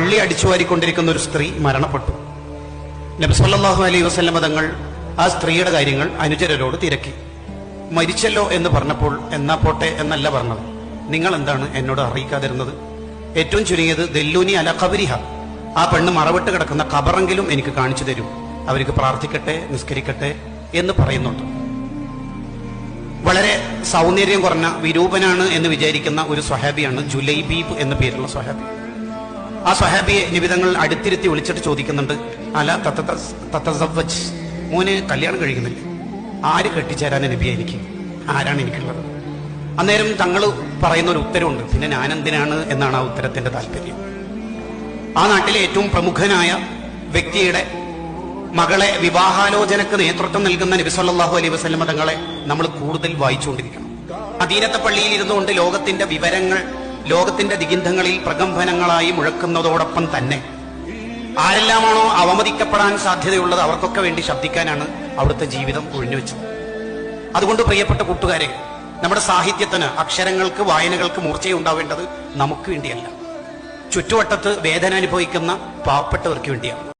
പള്ളി അടിച്ചുവാരിക്കൊണ്ടിരിക്കുന്ന ഒരു സ്ത്രീ മരണപ്പെട്ടു. നബി സല്ലല്ലാഹു അലൈഹി വസല്ലം തങ്ങൾ ആ സ്ത്രീയുടെ കാര്യങ്ങൾ അനുചരരോട് തിരക്കി. മരിച്ചല്ലോ എന്ന് പറഞ്ഞപ്പോൾ എന്നാ പോട്ടെ എന്നല്ല പറഞ്ഞത്, നിങ്ങൾ എന്താണ് എന്നോട് അറിയിക്കാതിരുന്നത്? ഏറ്റവും ചുരുങ്ങിയത് ദല്ലൂനി അല ഖബരിഹ, ആ പെണ്ണ് മറവിട്ട് കിടക്കുന്ന ഖബറെങ്കിലും എനിക്ക് കാണിച്ചു തരൂ, അവർക്ക് പ്രാർത്ഥിക്കട്ടെ, നിസ്കരിക്കട്ടെ എന്ന് പറയുന്നുണ്ട്. വളരെ സൗന്ദര്യം കുറഞ്ഞ വിരൂപനാണ് എന്ന് വിചാരിക്കുന്ന ഒരു സ്വഹാബിയാണ് ജുലൈബീബ് എന്ന പേരുള്ള സ്വഹാബി. ആ സ്വഹാബിയെ നിബിതങ്ങൾ അടുത്തിരുത്തി വിളിച്ചിട്ട് ചോദിക്കുന്നുണ്ട്, അല തതസവ്വജ്, മോനെ കല്യാണം കഴിക്കുന്നില്ലേ? ആര് കെട്ടിച്ചേരാൻ നബിയെ എനിക്ക്? ആരാണ് എനിക്കുള്ളത്? അന്നേരം തങ്ങൾ പറയുന്ന ഒരു ഉത്തരവുണ്ട്, പിന്നെ ഞാനെന്തിനാണ് എന്നാണ് ആ ഉത്തരത്തിന്റെ താല്പര്യം. ആ നാട്ടിലെ ഏറ്റവും പ്രമുഖനായ വ്യക്തിയുടെ മകളെ വിവാഹാലോചനക്ക് നേതൃത്വം നൽകുന്ന നബി സല്ലല്ലാഹു അലൈഹി വസല്ലം തങ്ങളെ നമ്മൾ കൂടുതൽ വായിച്ചുകൊണ്ടിരിക്കണം. മദീനത്തെ പള്ളിയിൽ ഇരുന്നുകൊണ്ട് ലോകത്തിന്റെ വിവരങ്ങൾ ലോകത്തിന്റെ ദിഗന്ധങ്ങളിൽ പ്രകമ്പനങ്ങളായി മുഴക്കുന്നതോടൊപ്പം തന്നെ ആരെല്ലാമാണോ അവമതിക്കപ്പെടാൻ സാധ്യതയുള്ളത് അവർക്കൊക്കെ വേണ്ടി ശബ്ദിക്കാനാണ് അവിടുത്തെ ജീവിതം ഒഴിഞ്ഞുവെച്ചത്. അതുകൊണ്ട് പ്രിയപ്പെട്ട കൂട്ടുകാരെ, നമ്മുടെ സാഹിത്യത്തിന്, അക്ഷരങ്ങൾക്ക്, വായനകൾക്ക് മൂർച്ചയുണ്ടാവേണ്ടത് നമുക്ക് വേണ്ടിയല്ല, ചുറ്റുവട്ടത്ത് വേദന അനുഭവിക്കുന്ന പാവപ്പെട്ടവർക്ക് വേണ്ടിയാണ്.